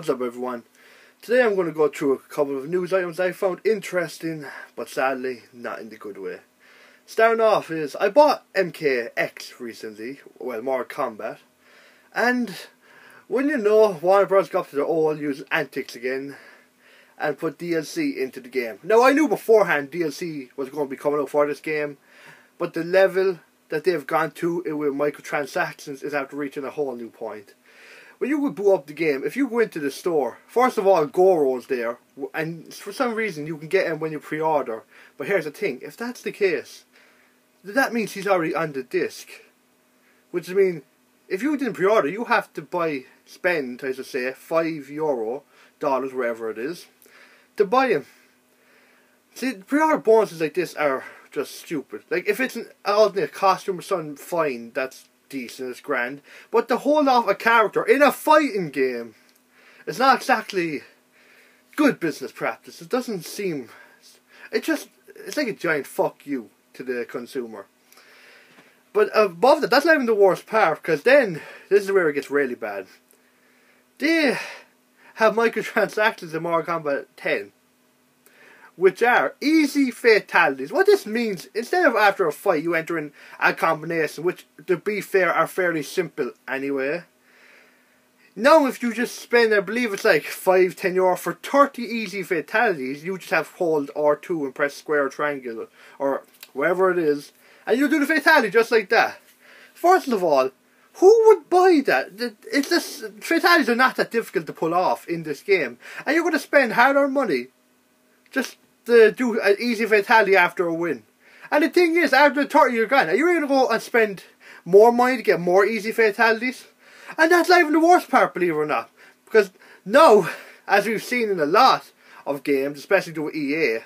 What's up, everyone? Today I'm going to go through a couple of news items I found interesting, but sadly not in the good way. Starting off is, I bought MKX recently, well, Mortal Kombat, and when you know, Warner Bros. Got to their old using antics again and put DLC into the game. Now, I knew beforehand DLC was going to be coming out for this game, but the level that they've gone to with microtransactions is after reaching a whole new point. When you would boot up the game, if you go into the store, first of all, Goro's there, and for some reason you can get him when you pre-order. But here's the thing, if that's the case, that means he's already on the disc. Which means, if you didn't pre-order, you have to spend, as I say, €5, dollars, wherever it is, to buy him. See, pre-order bonuses like this are just stupid. Like, if it's an alternate costume or something, fine, that's decent, it's grand, but to hold off a character in a fighting game, it's not exactly good business practice. It doesn't seem, it's like a giant fuck you to the consumer. But above that, that's not even the worst part, because then, this is where it gets really bad. They have microtransactions in Mortal Kombat 10, which are easy fatalities. What this means, instead of after a fight you enter in a combination, which to be fair are fairly simple anyway. Now if you just spend, I believe it's like €5-10 for 30 easy fatalities, you just have hold R2 and press square or triangle or wherever it is, and you do the fatality just like that. First of all, who would buy that? It's just, fatalities are not that difficult to pull off in this game, and you're going to spend hard-earned money just to do an easy fatality after a win. And the thing is, after the 30 you're gone, are you going to go and spend more money to get more easy fatalities? And that's not even the worst part, believe it or not. Because now, as we've seen in a lot of games, especially with EA,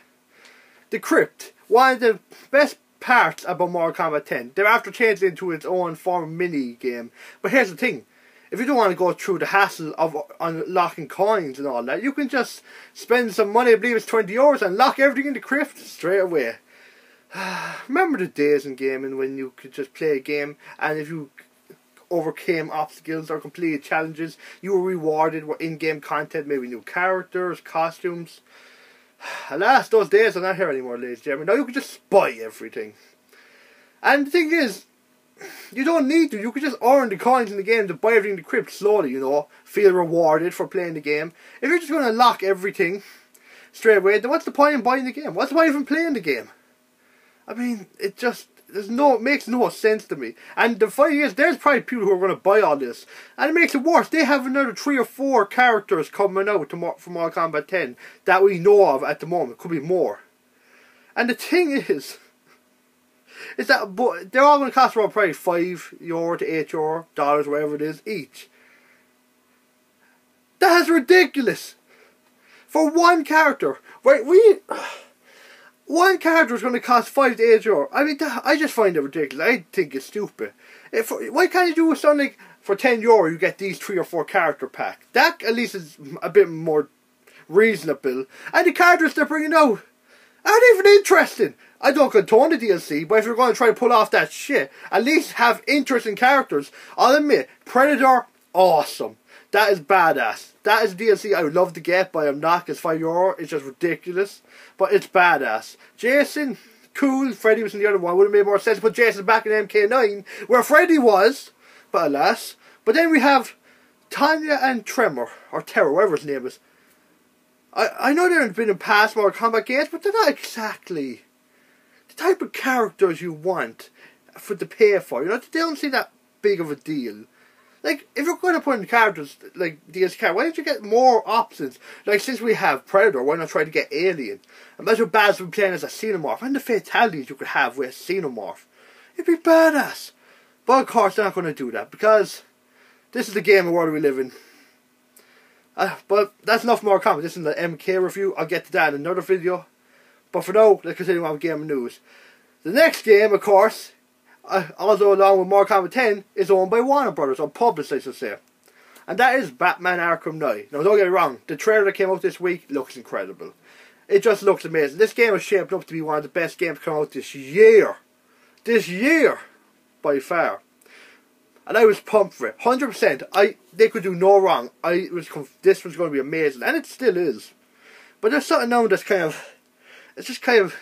the Crypt, one of the best parts about Mortal Kombat 10, they're after changing it into its own form of mini game. But here's the thing. If you don't want to go through the hassle of unlocking coins and all that, you can just spend some money, I believe it's €20, and lock everything in the Crypt straight away. Remember the days in gaming when you could just play a game, and if you overcame obstacles or completed challenges, you were rewarded with in-game content, maybe new characters, costumes. Alas, those days are not here anymore, ladies and gentlemen. Now you can just buy everything. And the thing is, you don't need to. You can just earn the coins in the game to buy everything in the Crypt slowly, you know. Feel rewarded for playing the game. If you're just going to lock everything straight away, then what's the point in buying the game? What's the point even playing the game? I mean, it makes no sense to me. And the funny is, there's probably people who are going to buy all this. And it makes it worse. They have another 3 or 4 characters coming out for Mortal Kombat 10 that we know of at the moment. Could be more. And the thing is that they're all going to cost around probably €5 to €8, dollars, whatever it is, each. That is ridiculous! For one character, right? One character is going to cost €5 to €8. I mean, I just find it ridiculous. I think it's stupid. Why can't you do something like, for €10 you get these 3 or 4 character pack? That at least is a bit more reasonable. And the characters they're bringing out aren't even interesting. I don't condone the DLC, but if you're going to try to pull off that shit, at least have interesting characters. I'll admit, Predator, awesome. That is badass. That is DLC I would love to get, but I'm not, because €5 is just ridiculous. But it's badass. Jason, cool. Freddy was in the other one. Would have made more sense to put Jason back in MK9, where Freddy was, but alas. But then we have Tanya and Tremor, or Terror, whatever his name is. I know they've been in past Mortal Kombat games, but they're not exactly the type of characters you want to pay for. You know, they don't seem that big of a deal. Like, if you're going to put in characters like DLC characters, why don't you get more options? Like, since we have Predator, why not try to get Alien? Imagine Baz would be playing as a Xenomorph, and the fatalities you could have with a Xenomorph. It'd be badass. But of course, they're not going to do that, because this is the gaming world we live in. But that's enough Mortal Kombat. This is the MK review. I'll get to that in another video. But for now, let's continue on with gaming news. The next game, of course, although along with Mortal Kombat 10, is owned by Warner Brothers, or published I should say. And that is Batman Arkham Knight. Now don't get me wrong, the trailer that came out this week looks incredible. It just looks amazing. This game is shaped up to be one of the best games to come out this year. This year! By far. And I was pumped for it, 100%. They could do no wrong. This was going to be amazing, and it still is. But there's something now that's it's just kind of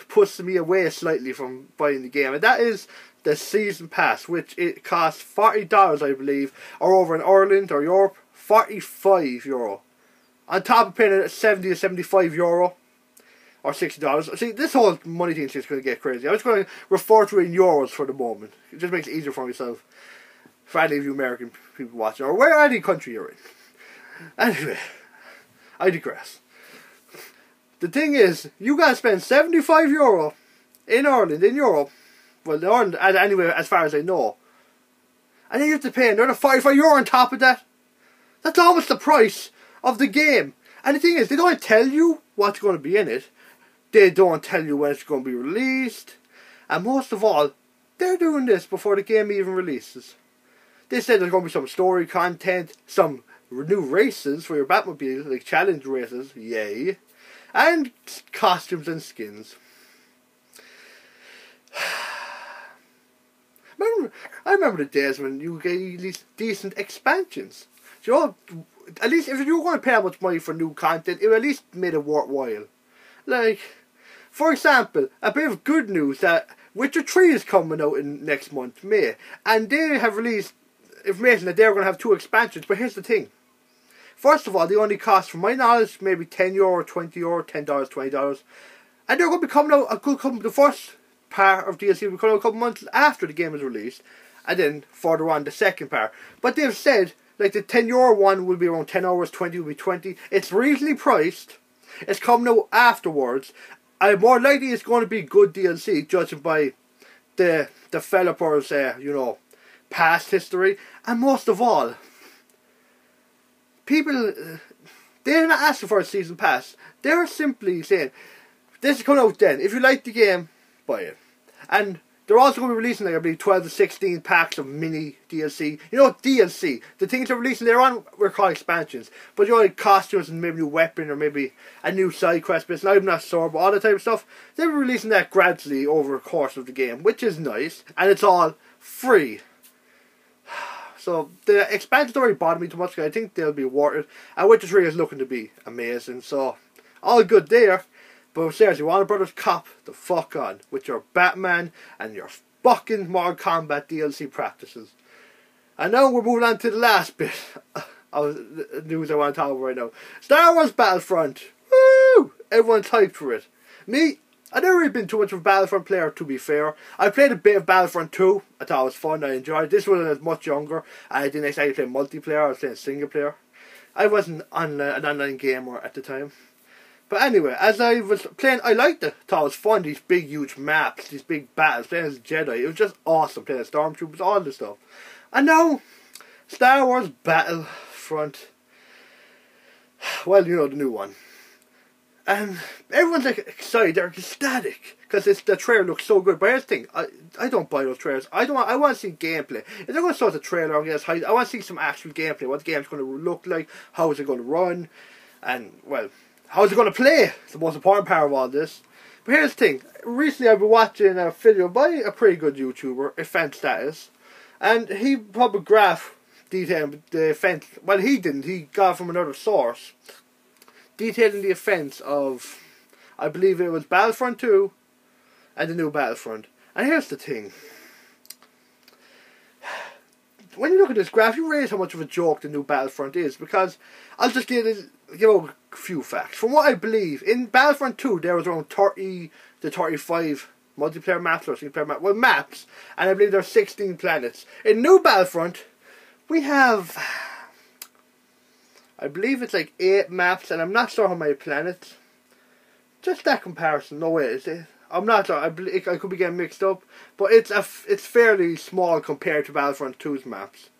puts me away slightly from buying the game, and that is the season pass, which it costs $40, I believe, or over in Ireland or Europe, €45. On top of paying €70 to €75 or $60. See, this whole money thing is just going to get crazy. I'm just going to refer to it in euros for the moment. It just makes it easier for myself, for any of you American people watching, or where any country you're in. Anyway, I digress. The thing is, you gotta spend €75 in Ireland, in Europe, well, in Ireland, anyway, as far as I know, and then you have to pay another €45 on top of that. That's almost the price of the game. And the thing is, they don't tell you what's going to be in it. They don't tell you when it's going to be released. And most of all, they're doing this before the game even releases. They said there's going to be some story content, some new races for your Batmobile, like challenge races, yay, and costumes and skins. I remember the days when you get these decent expansions. You know, at least if you were going to pay that much money for new content, it at least made it worthwhile. Like, for example, a bit of good news that Witcher 3 is coming out in next month, May, and they have released information that they're going to have 2 expansions. But here's the thing. First of all, they only cost, from my knowledge, maybe €10, €20, $10, $20. And they're going to be coming out the first part of DLC will be coming out a couple months after the game is released. And then further on, the second part. But they've said, like, the €10 one will be around 10 hours, 20 will be 20. It's reasonably priced. It's coming out afterwards. And more likely it's going to be good DLC, judging by the developers, past history. And most of all, people, they're not asking for a season pass. They're simply saying, this is coming out then. If you like the game, buy it. And they're also going to be releasing, like, I believe, 12 to 16 packs of mini DLC. You know, DLC. The things they're releasing later on were called expansions. But you know, like costumes and maybe a new weapon or maybe a new side quest bit. I'm not sure, but all that type of stuff, they're releasing that gradually over the course of the game, which is nice. And it's all free. So the expansions don't really bother me too much, because I think they'll be worth it. And Witcher 3 is looking to be amazing. So, all good there. But seriously, Warner Brothers, cop the fuck on with your Batman and your fucking Mortal Kombat DLC practices. And now we're moving on to the last bit of the news I want to talk about right now. Star Wars Battlefront. Woo! Everyone's hyped for it. Me, I've never really been too much of a Battlefront player, to be fair. I played a bit of Battlefront 2. I thought it was fun. I enjoyed it. This was when I was much younger. I didn't exactly play multiplayer. I was playing single player. I wasn't an online gamer at the time. But anyway, as I was playing, I liked it. I thought it was fun. These big, huge maps, these big battles, playing as a Jedi. It was just awesome. Playing as Stormtroopers, all this stuff. And now, Star Wars Battlefront. Well, you know, the new one. And everyone's like excited. They're ecstatic because the trailer looks so good. But here's the thing: I don't buy those trailers. I want to see gameplay. If they're going to start the trailer, I want to see some actual gameplay. What the game's going to look like. How is it going to run? And well, how is it going to play? It's the most important part of all this. But here's the thing. Recently I've been watching a video by a pretty good YouTuber, Event Status. And he put a graph detailing the offence. Well, he didn't. He got it from another source. Detailing the offence of, I believe it was Battlefront 2 and the new Battlefront. And here's the thing. When you look at this graph, you realize how much of a joke the new Battlefront is. Because I'll just give out a few facts. From what I believe, in Battlefront 2 there was around 30 to 35 multiplayer maps or single player maps. Well, maps. And I believe there are 16 planets. In new Battlefront, we have, I believe it's like 8 maps, and I'm not sure how many planets. Just that comparison. No way, is it? I'm not sure. I could be getting mixed up, but it's fairly small compared to Battlefront 2's maps.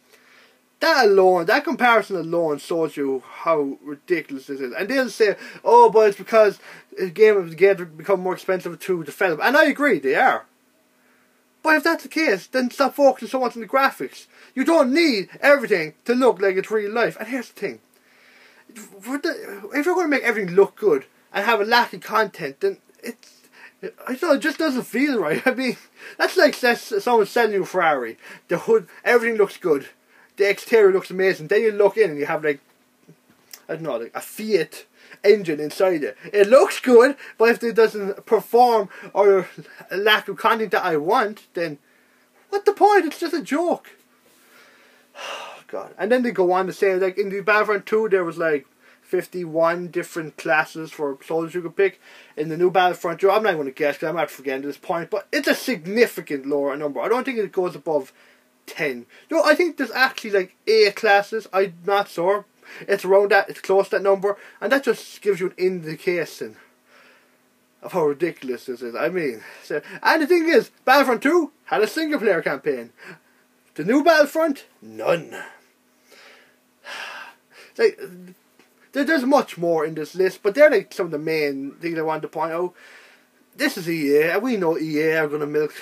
That comparison alone shows you how ridiculous this is. And they'll say, "Oh, but it's because the game become more expensive to develop." And I agree, they are. But if that's the case, then stop focusing so much on the graphics. You don't need everything to look like it's real life. And here's the thing: if you're going to make everything look good and have a lack of content, then I don't know, it just doesn't feel right. I mean, that's like someone selling you a Ferrari. The hood, everything looks good. The exterior looks amazing. Then you look in and you have like, I don't know, like a Fiat engine inside it. It looks good, but if it doesn't perform or lack of content that I want, then what the point? It's just a joke. God. And then they go on to say, like, in the Battlefront 2 there was like 51 different classes for soldiers you could pick. In the new Battlefront 2, I'm not going to guess because I'm not forgetting at this point, but it's a significant lower number. I don't think it goes above 10. No, I think there's actually like 8 classes. I'm not sure. It's around that, it's close to that number, and that just gives you an indication of how ridiculous this is. I mean, and the thing is, Battlefront 2 had a single player campaign. The new Battlefront, none. Like, there's much more in this list, but they're like some of the main things I want to point out. This is EA, and we know EA are going to milk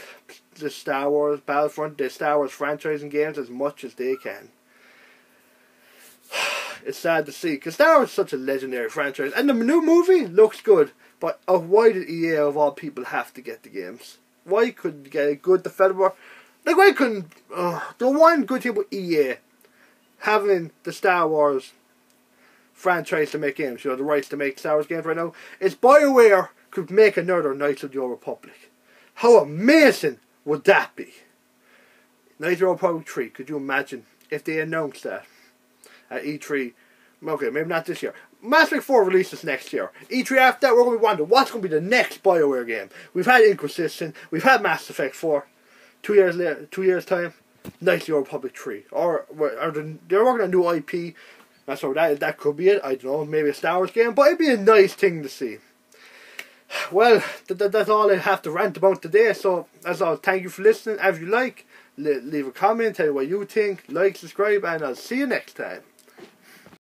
the Star Wars Battlefront, the Star Wars franchise and games as much as they can. It's sad to see, because Star Wars is such a legendary franchise, and the new movie looks good, but why did EA of all people have to get the games? Why couldn't you get a good developer? Like, why couldn't... the one good thing about EA having the Star Wars franchise to make games, you know, the rights to make Star Wars games right now, is BioWare could make another Knights of the Old Republic. How amazing would that be? Knights of the Old Republic 3, could you imagine if they announced that at E3? Okay, maybe not this year. Mass Effect 4 releases next year. E3 after that, we're going to be wondering what's going to be the next BioWare game. We've had Inquisition, we've had Mass Effect 4. 2 years later, 2 years time, Knights of the Old Republic 3. Or they're working on a new IP. So that could be it. I don't know, maybe a Star Wars game, but it'd be a nice thing to see. Well, that's all I have to rant about today. So, as always, thank you for listening. If you like, leave a comment, tell me what you think, like, subscribe, and I'll see you next time.